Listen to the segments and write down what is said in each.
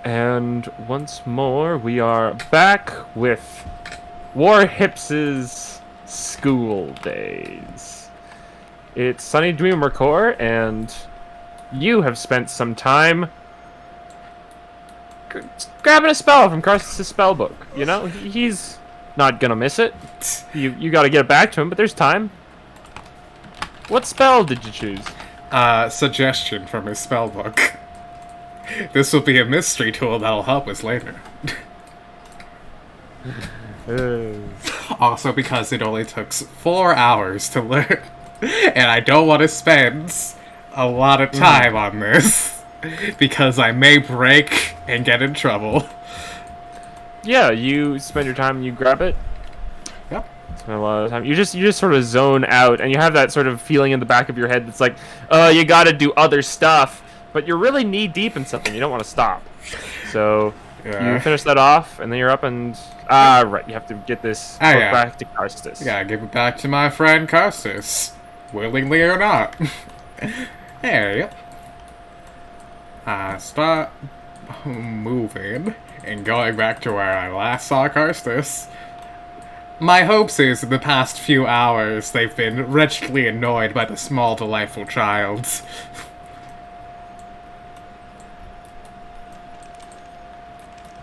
And once more, we are back with Warhips's school days. It's Sunny Dreamer Core, and you have spent some time grabbing a spell from Carson's spellbook. You know, he's not gonna miss it. You gotta get it back to him, but there's time. What spell did you choose? Suggestion from his spellbook. This will be a mystery tool that'll help us later. Also because it only took 4 hours to learn. And I don't want to spend a lot of time on this. Because I may break and get in trouble. Yeah, you spend your time and you grab it. Yep. Spend a lot of time. You just sort of zone out, and you have that sort of feeling in the back of your head that's like, you gotta do other stuff, but you're really knee deep in something. You don't want to stop. So you finish that off, and then you're up and right. You have to get this book back to Karstus. Yeah, give it back to my friend Karstus, willingly or not. There you go. Start moving and going back to where I last saw Karstus. My hopes is in the past few hours they've been wretchedly annoyed by the small, delightful child.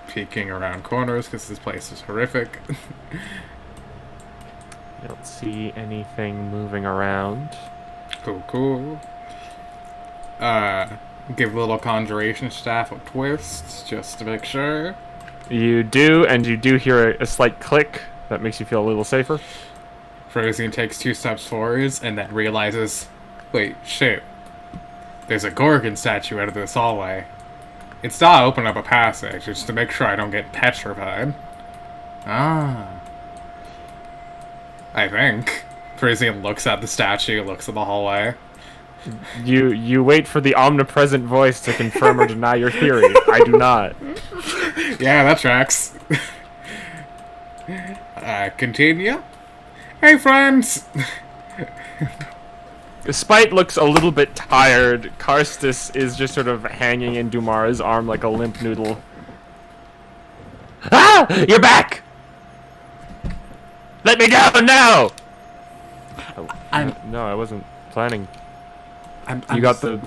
Peeking around corners because this place is horrific. I don't see anything moving around. Cool. Give little conjuration staff a twist, just to make sure. You do, and you do hear a slight click that makes you feel a little safer. Frosian takes 2 steps forwards and then realizes, wait, shit. There's a Gorgon statue out of this hallway. It's not open up a passage, it's to make sure I don't get petrified. I think. Frisian looks at the statue, looks at the hallway. You wait for the omnipresent voice to confirm or deny your theory. I do not. Yeah, that tracks. Continue. Hey, friends! Spite looks a little bit tired. Karstus is just sort of hanging in Dumara's arm like a limp noodle. Ah! You're back! Let me go now! No, I wasn't planning. You got the...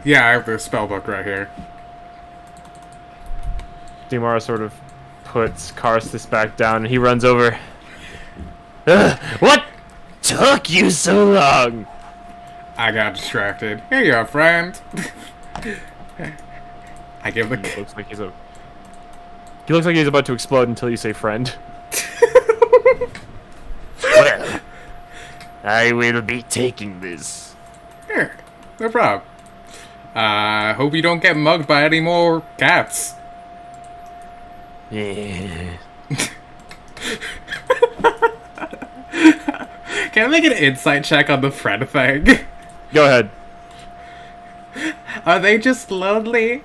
Yeah, I have the spellbook right here. Dumara sort of puts Karstus back down, and he runs over. What took you so long? I got distracted. Here you are, friend. I give the... He looks like he's about to explode until you say friend. Well, I will be taking this. Here, no problem. Hope you don't get mugged by any more cats. Yeah. Can I make an insight check on the friend thing? Go ahead. Are they just lonely?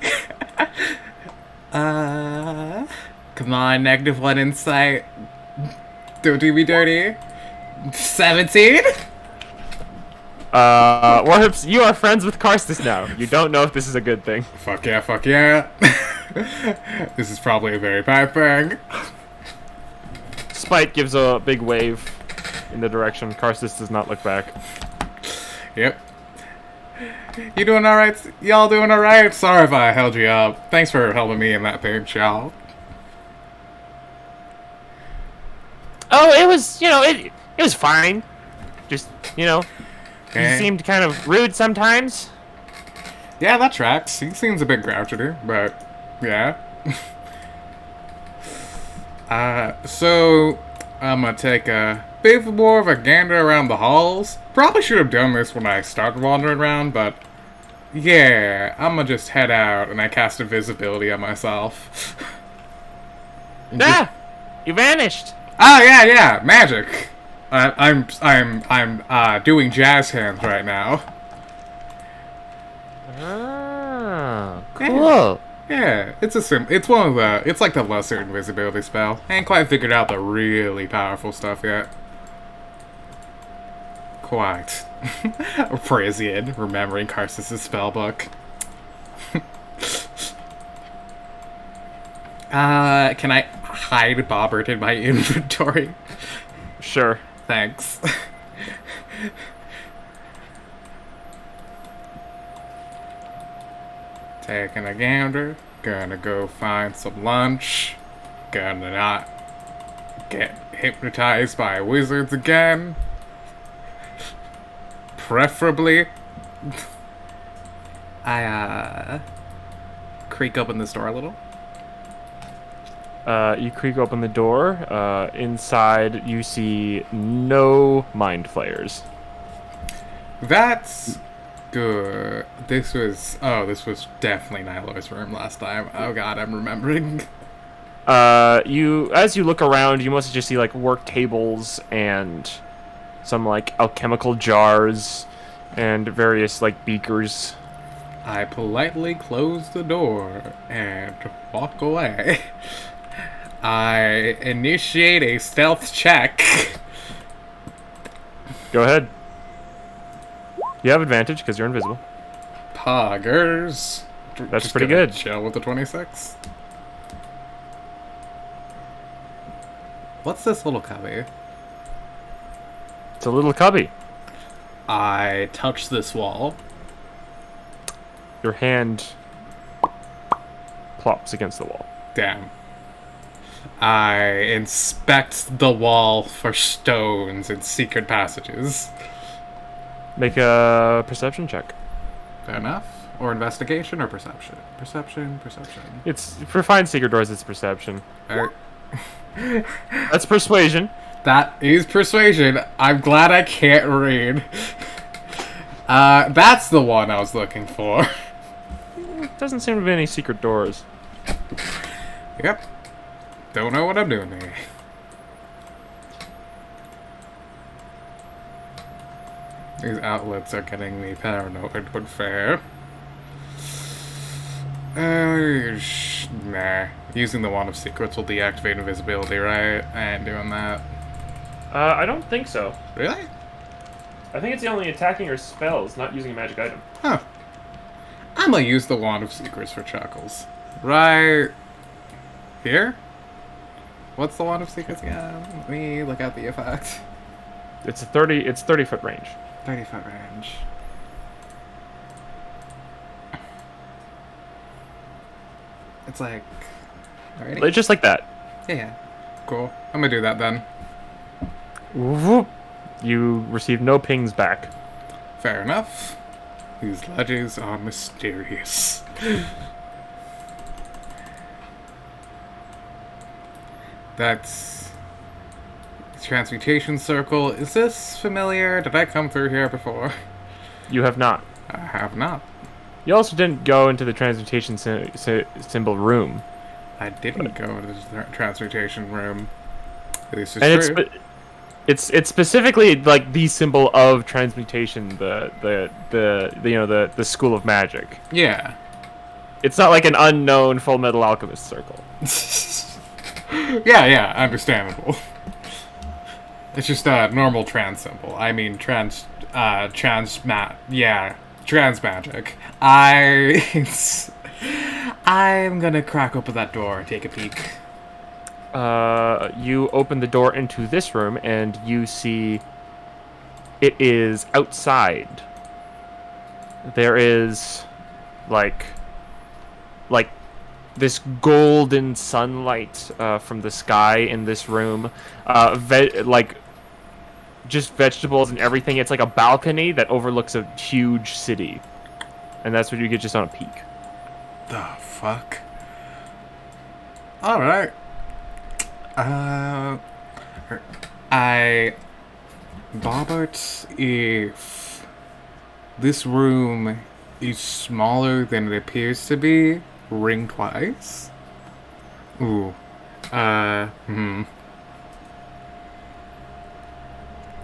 Come on, -1 insight. Don't do me dirty. 17? Warhips, you are friends with Karstus now. You don't know if this is a good thing. Fuck yeah. This is probably a very bad thing. Spite gives a big wave in the direction. Karstus does not look back. Yep. You doing alright? Y'all doing alright? Sorry if I held you up. Thanks for helping me in that pinch, y'all. Oh, it was, it was fine. Just, he seemed kind of rude sometimes. Yeah, that tracks. He seems a bit grouchy, but yeah. So I'm gonna take a bit more of a gander around the halls. Probably should have done this when I started wandering around, but yeah, I'm gonna just head out and I cast invisibility on myself. You vanished. Oh yeah, magic. I'm doing jazz hands right now. Ah, cool. Yeah, it's it's like the lesser invisibility spell. I ain't quite figured out the really powerful stuff yet. Quite. Frisian, remembering Karstus' spellbook. Can I hide Bobbert in my inventory? Sure. Thanks. Taking a gander. Gonna go find some lunch. Gonna not get hypnotized by wizards again. Preferably. I, creak open this door a little. You creak open the door. Inside, you see no mind flayers. That's good. This was definitely Nilo's room last time. Oh god, I'm remembering. As you look around, you mostly just see like work tables and some like alchemical jars and various like beakers. I politely close the door and walk away. I initiate a stealth check. Go ahead. You have advantage because you're invisible. Poggers. That's pretty good. Chill with the 26. What's this little cubby? It's a little cubby. I touch this wall. Your hand plops against the wall. Damn. I inspect the wall for stones and secret passages. Make a perception check. Fair enough. Or investigation or perception? Perception. It's for find secret doors. It's perception. That's persuasion. That is persuasion. I'm glad I can't read. That's the one I was looking for. Doesn't seem to be any secret doors. Yep. Don't know what I'm doing here. These outlets are getting me paranoid, but fair. Nah. Using the Wand of Secrets will deactivate invisibility, right? I ain't doing that. I don't think so. Really? I think it's only attacking or spells, not using a magic item. Huh. I'm gonna use the Wand of Secrets for chuckles. Right here? What's the Wand of Secrets again? Let me look at the effect. It's 30-foot range. 30-foot range. It's like... Already? Just like that. Yeah. Cool. I'm gonna do that then. Whoop. You receive no pings back. Fair enough. These ledges are mysterious. That's... Transmutation Circle. Is this familiar? Did I come through here before? You have not. I have not. You also didn't go into the transmutation symbol room. I didn't go to the transmutation room. This is And true. it's specifically like the symbol of transmutation, the school of magic. Yeah. It's not like an unknown Full Metal Alchemist circle. yeah, understandable. It's just a normal trans symbol. I mean, trans magic. I'm gonna crack open that door and take a peek. You open the door into this room, and you see it is outside. There is, like this golden sunlight from the sky in this room. Just vegetables and everything. It's like a balcony that overlooks a huge city. And that's what you get just on a peek. The fuck? Alright. Bobbert, if this room is smaller than it appears to be, ring twice. Ooh.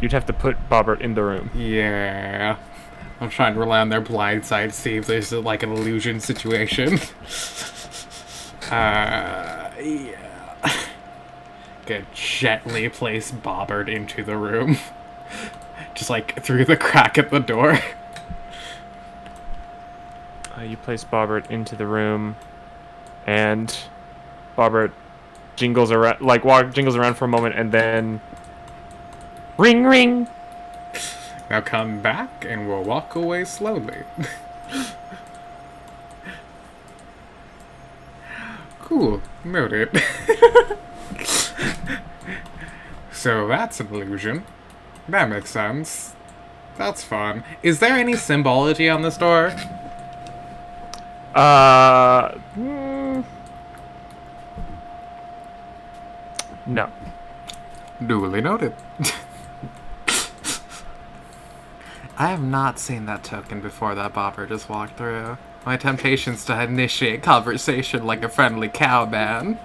You'd have to put Bobbert in the room. Yeah. I'm trying to rely on their blind side to see if there's like an illusion situation. Yeah. Could gently place Bobbert into the room. Just like through the crack at the door. You place Bobbert into the room, and Bobber jingles around, jingles around for a moment, and then ring, ring. Now come back, and we'll walk away slowly. Cool. Noted. So that's an illusion. That makes sense. That's fun. Is there any symbology on this door? No. Duly noted. I have not seen that token before that Bopper just walked through. My temptations to initiate conversation like a friendly cowman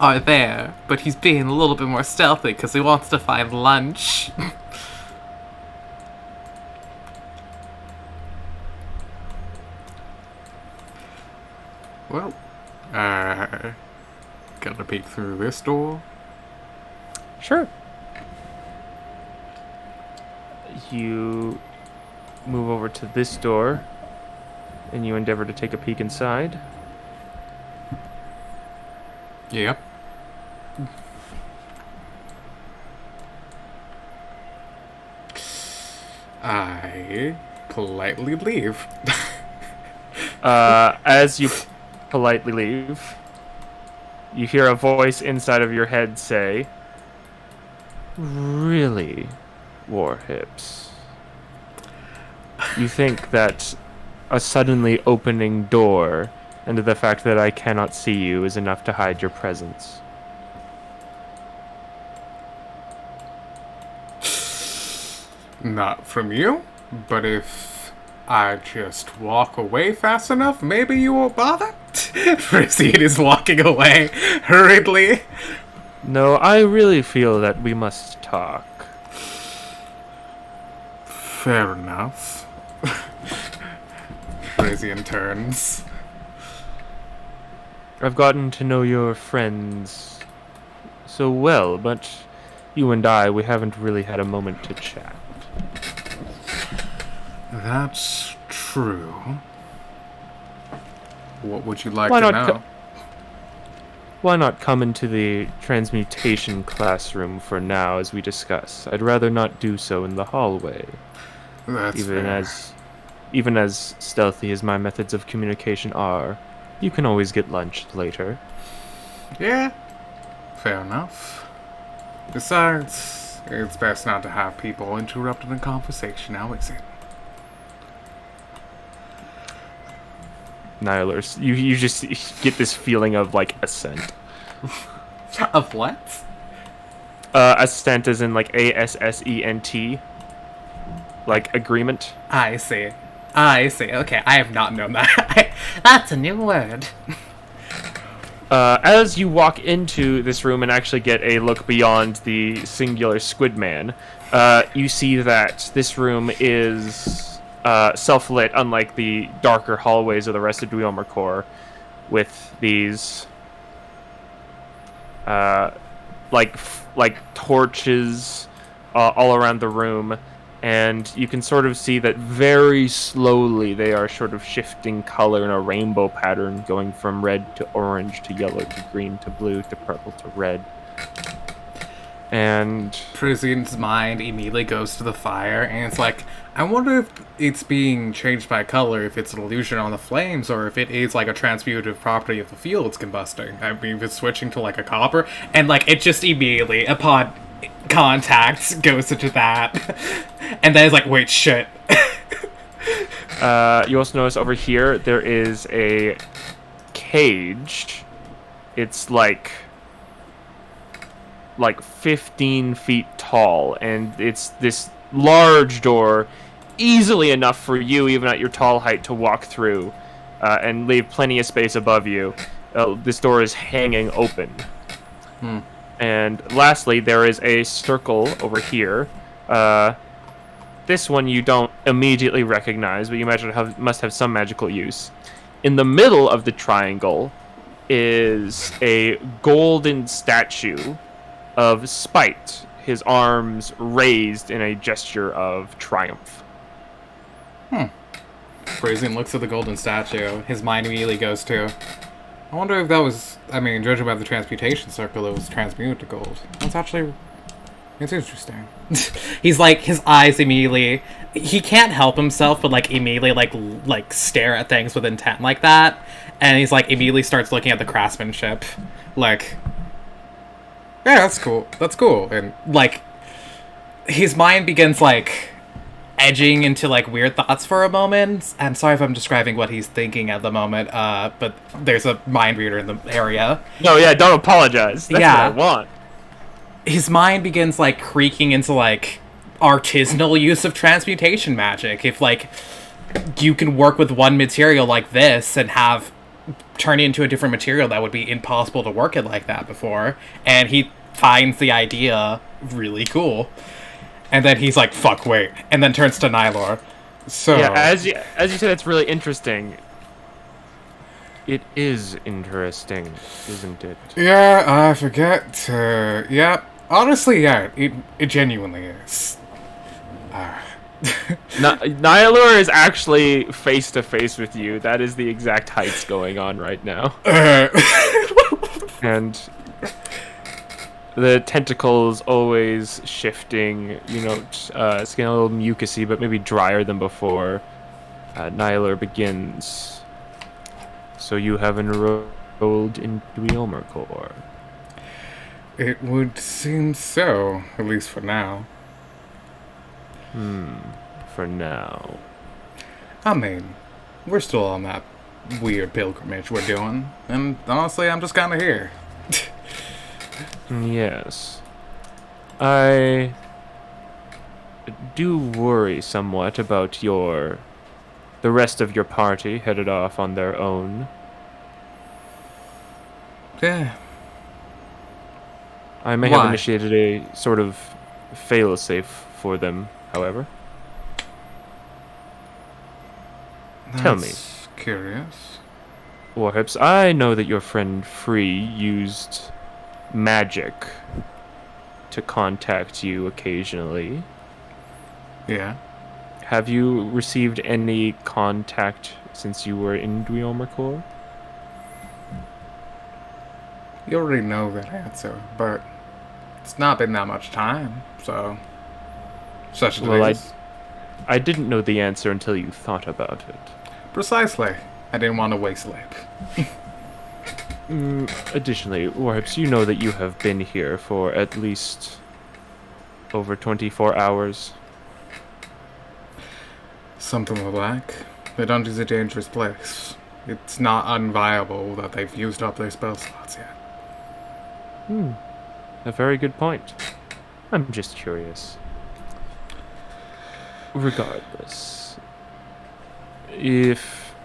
are there, but he's being a little bit more stealthy because he wants to find lunch. Well, gonna peek through this door. Sure. You move over to this door, and you endeavor to take a peek inside. Yep. I politely leave. As you politely leave, you hear a voice inside of your head say, "Really, Warhips? You think that a suddenly opening door and the fact that I cannot see you is enough to hide your presence?" Not from you, but if I just walk away fast enough, maybe you won't bother? Persian is walking away hurriedly. No, I really feel that we must talk. Fair enough. Persian turns. I've gotten to know your friends so well, but you and we haven't really had a moment to chat. That's true. What would you like Why to not know? Why not come into the transmutation classroom for now as we discuss? I'd rather not do so in the hallway. That's even fair. even as stealthy as my methods of communication are, you can always get lunch later. Yeah, fair enough. Besides, it's best not to have people interrupting the conversation, now is it? Nihilers, you just get this feeling of, like, assent. Of what? Assent as in, like, ASSENT. Like, agreement. I see. Okay, I have not known that. That's a new word. As you walk into this room and actually get a look beyond the singular squid man, you see that this room is self-lit, unlike the darker hallways of the rest of Dweomer Core, with these like torches all around the room. And you can sort of see that very slowly they are sort of shifting color in a rainbow pattern, going from red to orange to yellow to green to blue to purple to red. And Persian's mind immediately goes to the fire, and it's like, I wonder if it's being changed by color, if it's an illusion on the flames, or if it is like a transmutative property of the fuel it's combusting. I mean, if it's switching to like a copper, and like it just immediately, upon contact, goes into that. And then it's like, wait, shit. you also notice over here there is a cage. It's like 15 feet tall, and it's this large door, easily enough for you, even at your tall height, to walk through and leave plenty of space above you. This door is hanging open. And lastly, there is a circle over here. This one you don't immediately recognize, but you imagine it must have some magical use. In the middle of the triangle is a golden statue of Spite, his arms raised in a gesture of triumph. Persian looks at the golden statue. His mind immediately goes to, I wonder if that was, I mean, judging by the transmutation circle, it was transmuted to gold. That's actually, it's interesting. He's like, his eyes immediately, he can't help himself but like immediately like stare at things with intent like that. And he's like immediately starts looking at the craftsmanship. Like, yeah, that's cool. That's cool. And like, his mind begins like edging into like weird thoughts for a moment. I'm sorry if I'm describing what he's thinking at the moment, but there's a mind reader in the area. No, yeah, don't apologize. That's what I want. His mind begins like creaking into like artisanal use of transmutation magic. If like you can work with one material like this and have turn it into a different material that would be impossible to work it like that before, and he finds the idea really cool. And then he's like, fuck, wait. And then turns to Nylor. So yeah, as you said, it's really interesting. It is interesting, isn't it? Yeah, I forget. Yeah, honestly, yeah, it genuinely is. Nihilur is actually face to face with you. That is the exact heights going on right now. And the tentacles always shifting, you know, it's getting a little mucusy, but maybe drier than before. Nihilur begins. So you have enrolled in Dweomer Corps. It would seem so, at least for now. For now. I mean, we're still on that weird pilgrimage we're doing, and honestly, I'm just kind of here. Yes. I do worry somewhat about the rest of your party headed off on their own. Yeah. I may have initiated a sort of fail-safe for them, however. Tell me. Curious. Warhips, I know that your friend Free used magic to contact you occasionally. Yeah. Have you received any contact since you were in Dweomer Corps? You already know that answer, but it's not been that much time, so such as it is. I didn't know the answer until you thought about it. Precisely. I didn't want to waste sleep. Additionally, Warhips, you know that you have been here for at least over 24 hours. Something like. The dungeon's a dangerous place. It's not unviable that they've used up their spell slots yet. A very good point. I'm just curious. Regardless, if,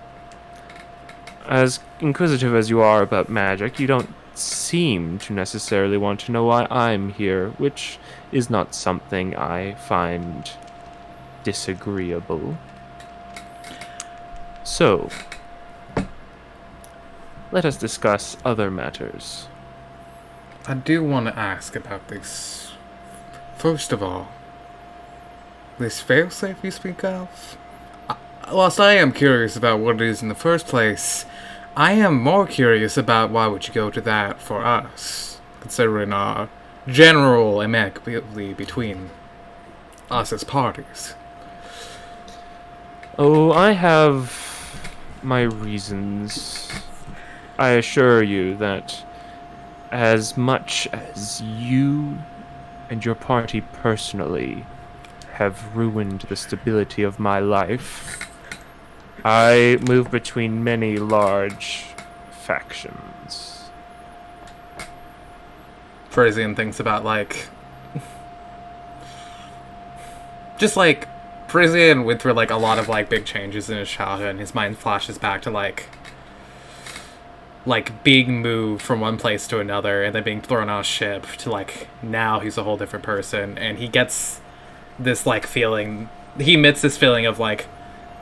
as inquisitive as you are about magic, you don't seem to necessarily want to know why I'm here, which is not something I find disagreeable. So, let us discuss other matters. I do want to ask about this. First of all, this failsafe you speak of? Whilst I am curious about what it is in the first place, I am more curious about why would you go to that for us, considering our general amicability between us as parties. Oh, I have my reasons. I assure you that as much as you and your party personally have ruined the stability of my life, I move between many large factions. Frisian thinks about, like... just, like, Frisian went through, like, a lot of, like, big changes in his childhood, and his mind flashes back to, like, being moved from one place to another, and then being thrown on a ship, to, like, now he's a whole different person, and he gets this, like, feeling... he admits this feeling of, like,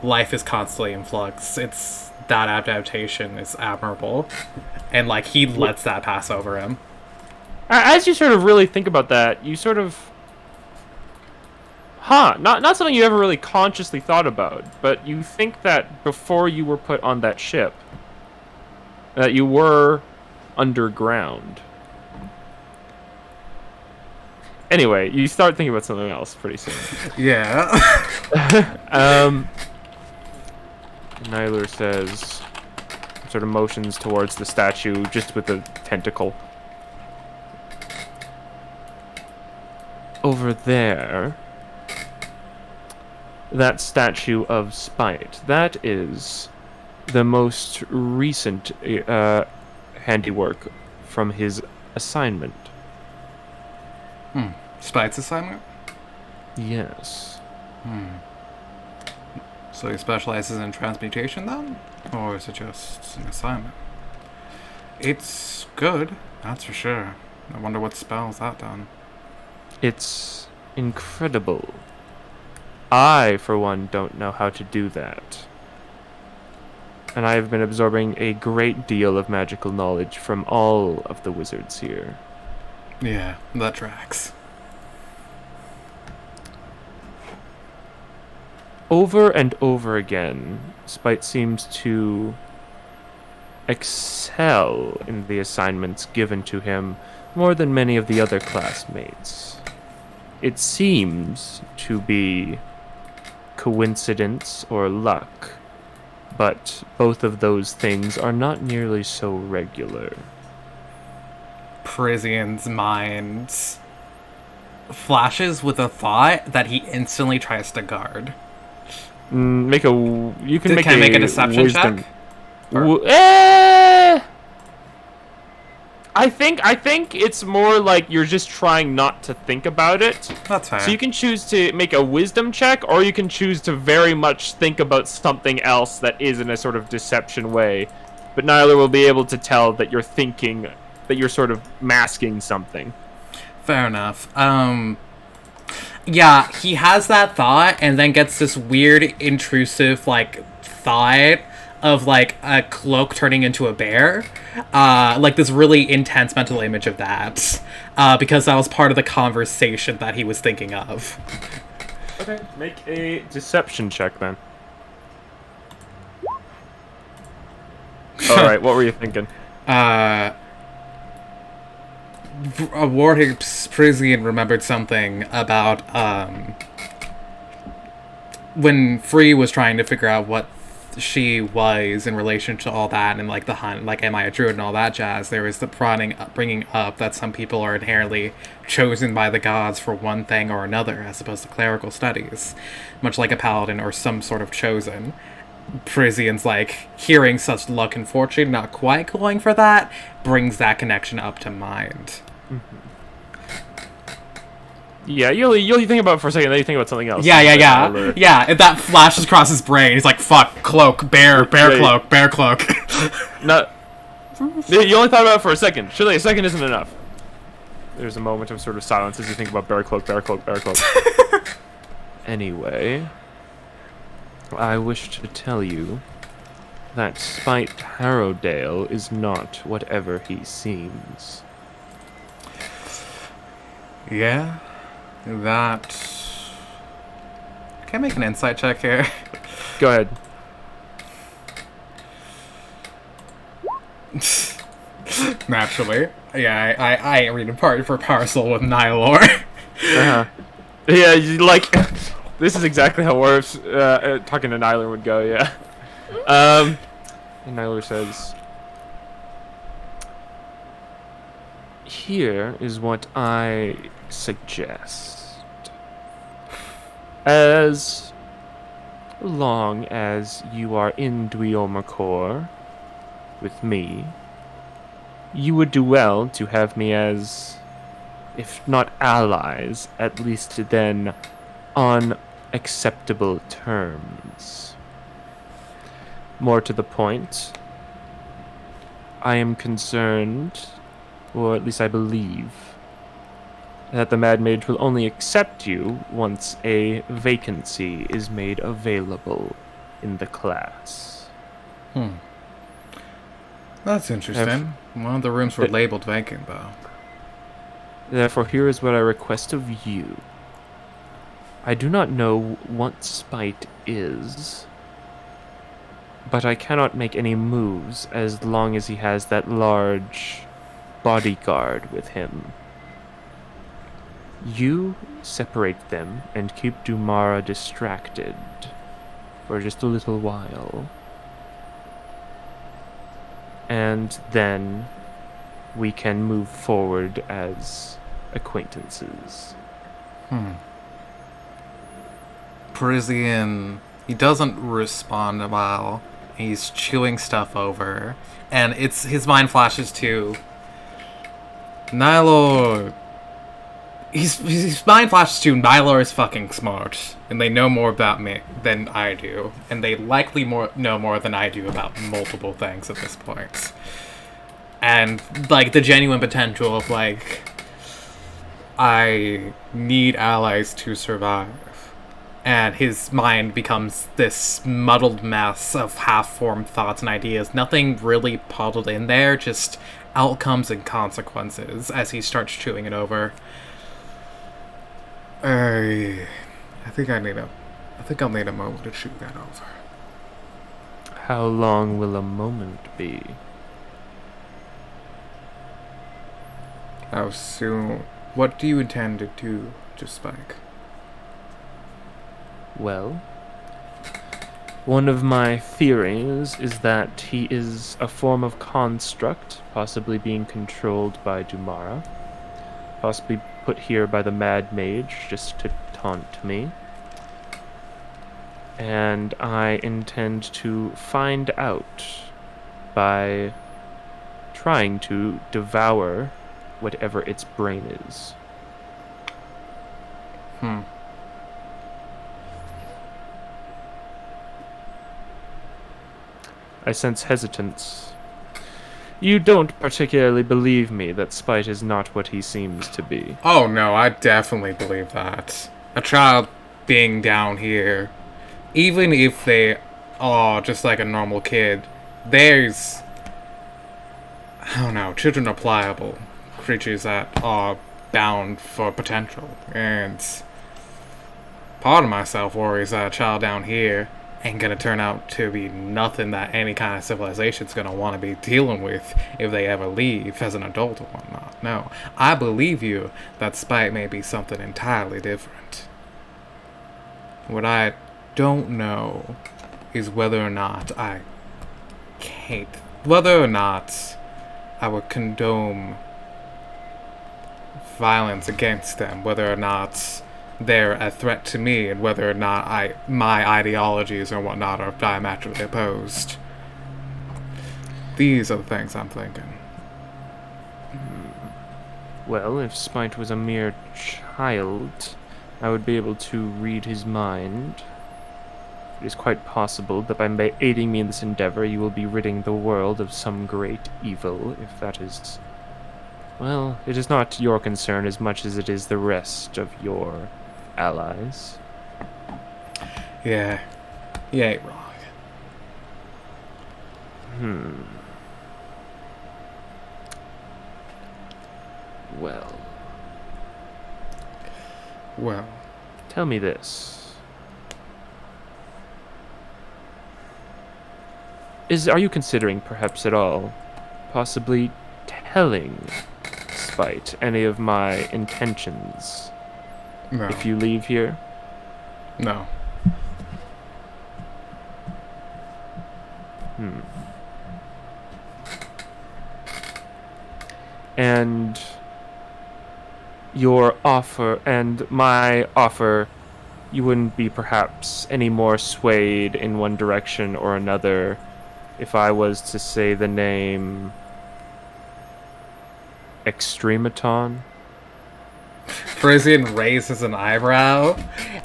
life is constantly in flux. It's... that adaptation is admirable. And, like, he lets that pass over him. As you sort of really think about that, you sort of... Not something you ever really consciously thought about, but you think that before you were put on that ship, that you were underground. Anyway, you start thinking about something else pretty soon. Yeah. Nyler says, sort of motions towards the statue just with the tentacle. Over there, that statue of Spite, that is the most recent handiwork from his assignment. Spite's assignment? Yes. So he specializes in transmutation then? Or is it just an assignment? It's good, that's for sure. I wonder what spells that done. It's incredible. I, for one, don't know how to do that. And I have been absorbing a great deal of magical knowledge from all of the wizards here. Yeah, that tracks. Over and over again, Spite seems to excel in the assignments given to him more than many of the other classmates. It seems to be coincidence or luck, but both of those things are not nearly so regular. Parisian's mind flashes with a thought that he instantly tries to guard. Make a. You can Can I make a deception wisdom check? I think it's more like you're just trying not to think about it. That's fair. So you can choose to make a wisdom check, or you can choose to very much think about something else that is in a sort of deception way. But Nyler will be able to tell that you're thinking, that you're sort of masking something. Fair enough. Yeah, he has that thought and then gets this weird, intrusive, like, thought of, like, a cloak turning into a bear. Like, this really intense mental image of that. Because that was part of the conversation that he was thinking of. Okay, make a deception check then. Alright, what were you thinking? Warhip's Parisian remembered something about, when Free was trying to figure out what she was in relation to all that and, like, the hunt, like, am I a druid and all that jazz, there was the bringing up that some people are inherently chosen by the gods for one thing or another, as opposed to clerical studies, much like a paladin or some sort of chosen. Parisian's, like, hearing such luck and fortune, not quite going for that, brings that connection up to mind. Mm-hmm. Yeah, you'll think about it for a second, then you think about something else. Yeah. If that flashes across his brain, he's like, fuck, cloak, bear cloak. No, you only thought about it for a second. Surely a second isn't enough. There's a moment of sort of silence as you think about bear cloak. Anyway, I wish to tell you that Spite Harrowdale is not whatever he seems. Yeah? That... Can I make an insight check here? Go ahead. Naturally. Yeah, I ain't reading part for parcel with Nylor. Uh-huh. Yeah, like... This is exactly how Worf's talking to Nyler would go, yeah. And Nyler says... Here is what I suggest. As long as you are in Dweomercor with me, you would do well to have me as, if not allies, at least then on acceptable terms. More to the point, I am concerned, or at least I believe, that the Mad Mage will only accept you once a vacancy is made available in the class. That's interesting. One of the rooms were labeled vacant, though. Therefore, here is what I request of you. I do not know what Spite is, but I cannot make any moves as long as he has that large bodyguard with him. You separate them and keep Dumara distracted for just a little while. And then we can move forward as acquaintances. Parisian, he doesn't respond well. He's chewing stuff over. And his mind flashes to Nylor. His mind flashes to Nylor is fucking smart. And they know more about me than I do. And they likely know more than I do about multiple things at this point. And, like, the genuine potential of, like, I need allies to survive. And his mind becomes this muddled mess of half-formed thoughts and ideas. Nothing really puddled in there, just outcomes and consequences as he starts chewing it over. I think I'll need a moment to chew that over. How long will a moment be? How soon? What do you intend to do to Spike? Well, one of my theories is that he is a form of construct, possibly being controlled by Dumara, possibly put here by the Mad Mage just to taunt me. And I intend to find out by trying to devour whatever its brain is. I sense hesitance. You don't particularly believe me that Spite is not what he seems to be. Oh no, I definitely believe that. A child being down here, even if they are just like a normal kid, there's... I don't know, children are pliable. Creatures that are bound for potential. And part of myself worries that a child down here ain't gonna turn out to be nothing that any kind of civilization's gonna want to be dealing with if they ever leave as an adult or whatnot. No, I believe you that Spite may be something entirely different. What I don't know is whether or not I would condone violence against them, whether or not they're a threat to me, and whether or not my ideologies or whatnot are diametrically opposed. These are the things I'm thinking. Well, if Spite was a mere child, I would be able to read his mind. It is quite possible that by aiding me in this endeavor, you will be ridding the world of some great evil, if that is... Well, it is not your concern as much as it is the rest of your allies. Yeah. You ain't wrong. Well. Well. Tell me this. Are you considering, perhaps at all, possibly telling Spite any of my intentions? No. If you leave here? No. And your offer and my offer, you wouldn't be perhaps any more swayed in one direction or another if I was to say the name Extrematon? Frisian raises an eyebrow.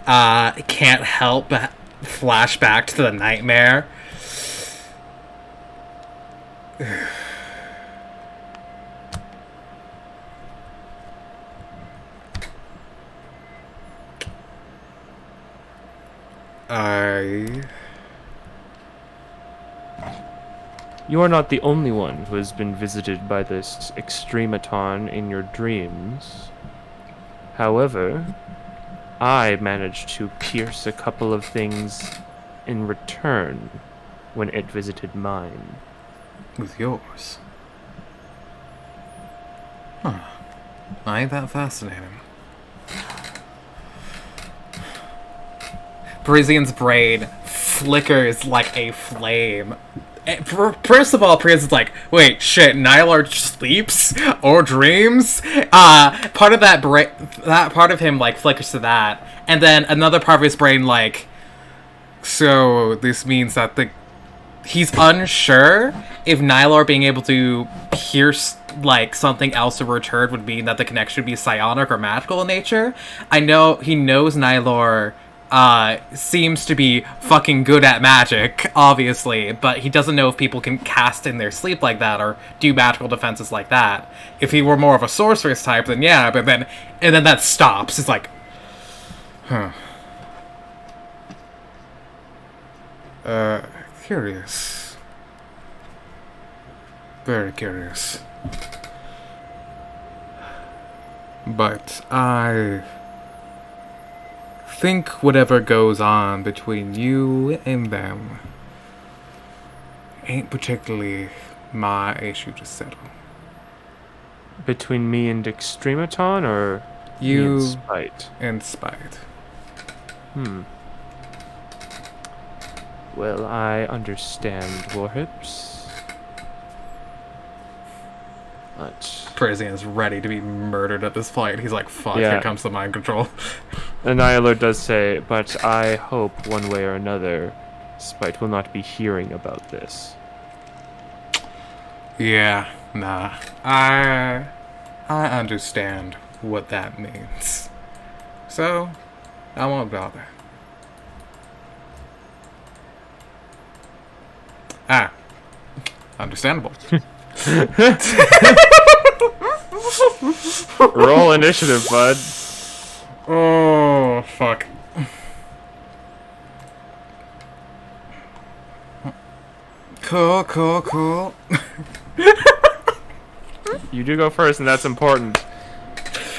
Can't help but flash back to the nightmare. You are not the only one who has been visited by this Extrematon in your dreams. However, I managed to pierce a couple of things in return when it visited mine. With yours? Huh. Ain't that fascinating? Parisian's brain flickers like a flame. First of all, Parisian's like, wait, shit, Nylar sleeps or dreams? Part of that part of him, like, flickers to that. And then another part of his brain, like, so this means that he's unsure if Nylar being able to pierce, like, something else to return would mean that the connection would be psionic or magical in nature. I know he knows Nylar seems to be fucking good at magic, obviously, but he doesn't know if people can cast in their sleep like that or do magical defenses like that. If he were more of a sorceress type, then yeah, but then that stops. It's like, huh. Curious. Very curious. But I think whatever goes on between you and them ain't particularly my issue to settle. Between me and Extrematon, or You me and Spite? and Spite. Well, I understand, Warhips. But Parisian is ready to be murdered at this point. He's like, fuck, Yeah. here comes the mind control. Annihilar does say, but I hope one way or another, Spite will not be hearing about this. Yeah, nah. I understand what that means. So, I won't bother. Understandable. Roll initiative, bud. Oh, fuck. Cool. You do go first, and that's important.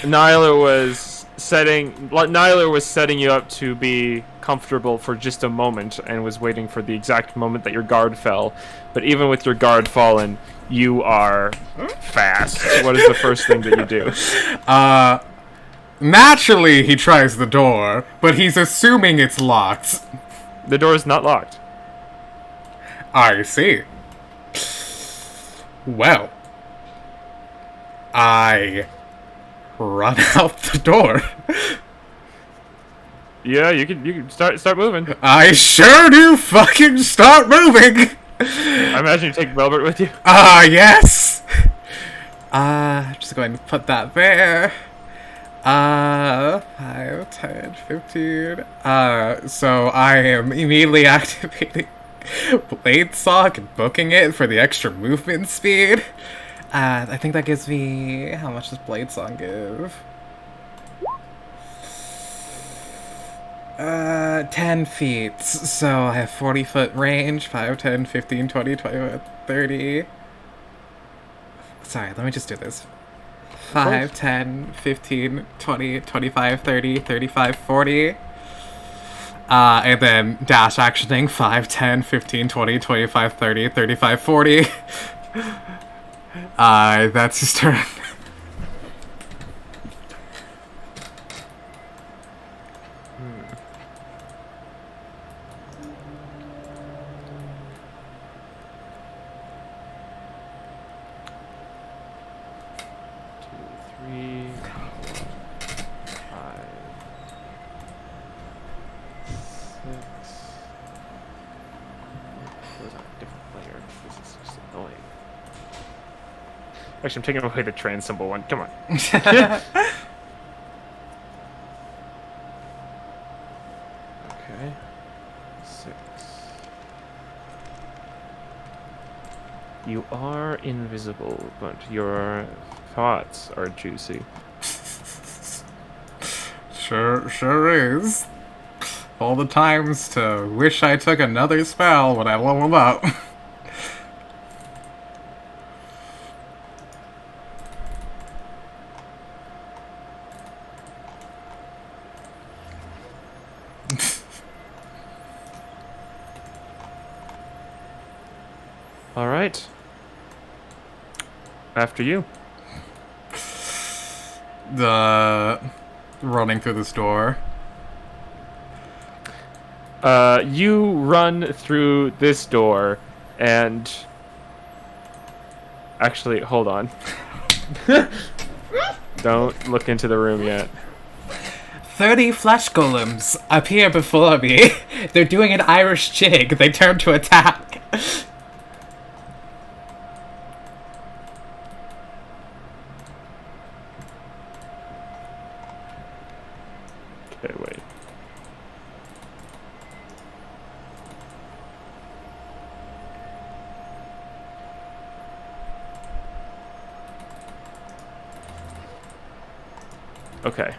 Nyla was setting you up to be comfortable for just a moment, and was waiting for the exact moment that your guard fell. But even with your guard fallen, you are fast. What is the first thing that you do? Naturally, he tries the door, but he's assuming it's locked. The door is not locked. I see. Well, I run out the door. Yeah, you can start moving. I sure do fucking start moving. I imagine you take Velvet with you. Yes. Just going to put that there. 5, 10, 15. So I am immediately activating Blade Sock and booking it for the extra movement speed. I think that gives me... How much does Blade Song give? 10 feet. So I have 40-foot range. 5, 10, 15, 20, 25, 30. Sorry, let me just do this. 5, 10, 15, 20, 25, 30, 35, 40. And then dash actioning 5, 10, 15, 20, 25, 30, 35, 40. That's his turn. Actually, I'm taking away the trans symbol one. Come on. Okay. 6. You are invisible, but your thoughts are juicy. Sure is. All the times to wish I took another spell when I leveled up. All right. After you. The running through this door. You run through this door, and actually, hold on. Don't look into the room yet. 30 flesh golems appear before me. They're doing an Irish jig. They turn to attack. Okay, wait. Okay.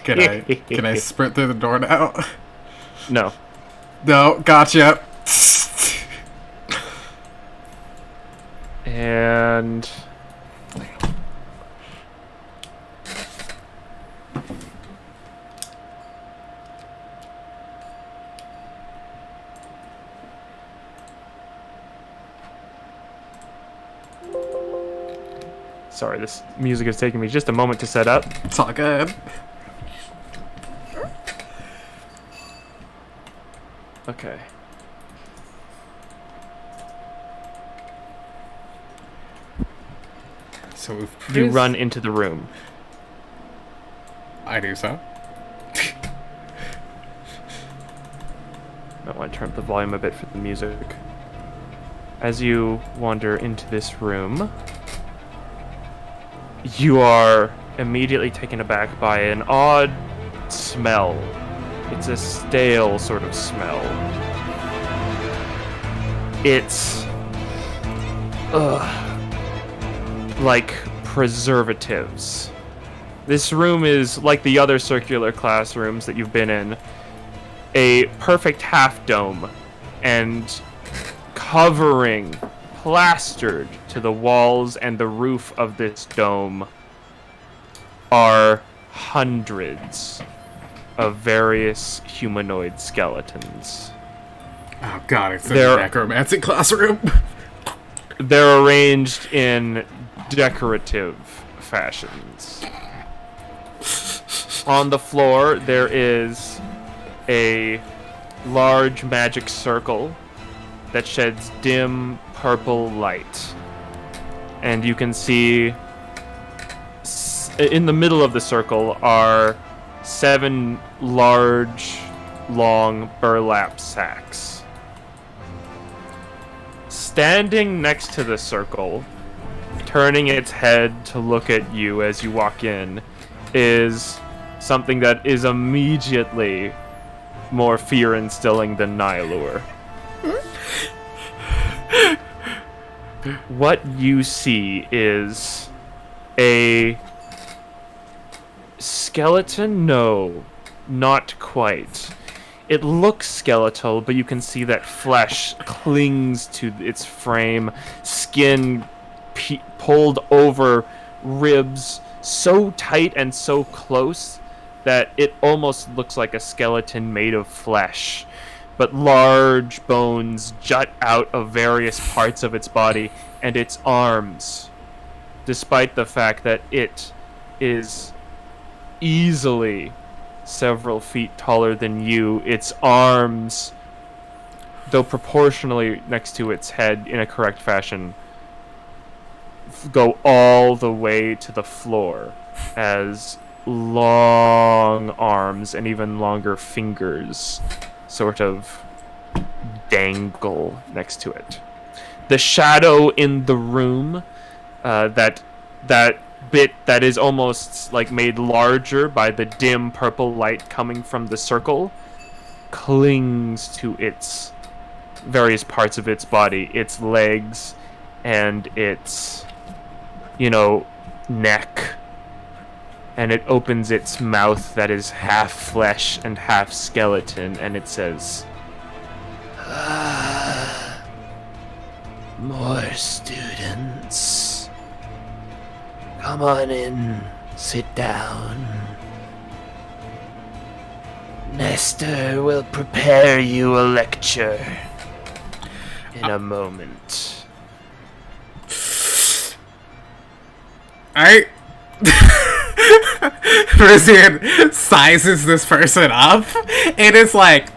Can I sprint through the door now? No. No, gotcha. And sorry, this music is taking me just a moment to set up. It's all good. Okay. So we've You run into the room. I do so. I want to turn up the volume a bit for the music. As you wander into this room, you are immediately taken aback by an odd smell. It's a stale sort of smell. It's like preservatives. This room is like the other circular classrooms that you've been in, a perfect half dome, and covering, plastered to the walls and the roof of this dome are hundreds of various humanoid skeletons. Oh god, it's a necromancy classroom. They're arranged in decorative fashions. On the floor, there is a large magic circle that sheds dim purple light. And you can see in the middle of the circle are 7 large, long burlap sacks. Standing next to the circle, turning its head to look at you as you walk in, is something that is immediately more fear-instilling than Nihilure. What you see is a skeleton? No, not quite. It looks skeletal, but you can see that flesh clings to its frame, skin pulled over ribs so tight and so close that it almost looks like a skeleton made of flesh. But large bones jut out of various parts of its body, and its arms, despite the fact that it is easily several feet taller than you, its arms, though proportionally next to its head in a correct fashion, go all the way to the floor as long arms and even longer fingers sort of dangle next to it. The shadow in the room, that bit that is almost like made larger by the dim purple light coming from the circle, clings to its various parts of its body, its legs and its, neck. And it opens its mouth that is half flesh and half skeleton, and it says, "More students. Come on in. Sit down. Nestor will prepare you a lecture in a moment. Persian sizes this person up and is like,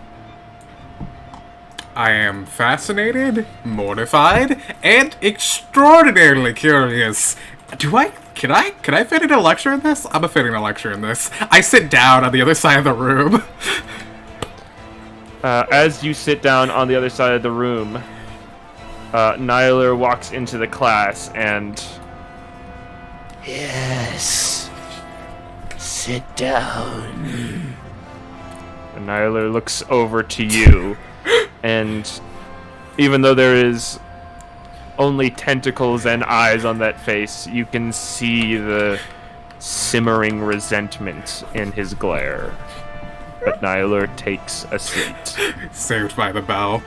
I am fascinated, mortified, and extraordinarily curious. Can I fit in a lecture in this? I'm a fit in a lecture in this. I sit down on the other side of the room. As you sit down on the other side of the room, Nyler walks into the class and... Yes. Sit down. And Nyler looks over to you, and even though there is only tentacles and eyes on that face, you can see the simmering resentment in his glare. But Nyler takes a seat. Saved by the bell.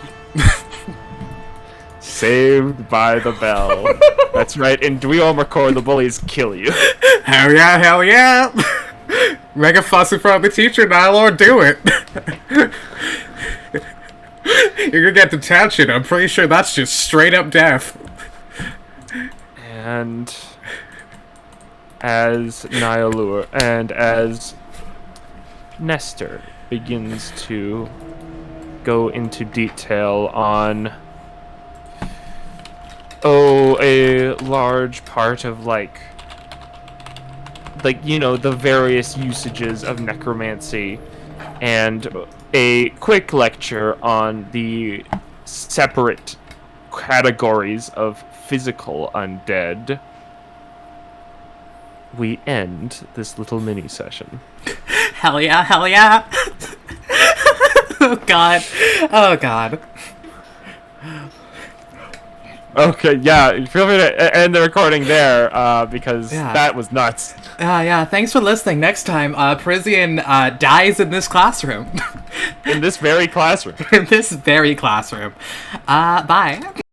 Saved by the bell. That's right, in Dweom Record, the bullies kill you. Hell yeah, hell yeah! Make a fuss in front of the teacher, Nyler, do it! You're gonna get detention, I'm pretty sure that's just straight up death. And as as Nestor begins to go into detail on a large part of like you know, the various usages of necromancy, and a quick lecture on the separate categories of physical undead, we end this little mini session. Hell yeah, hell yeah! Oh god. Oh god. Okay, yeah, feel free to end the recording there, because that was nuts. Yeah, thanks for listening. Next time, Persian dies in this classroom. In this very classroom. In this very classroom. Bye.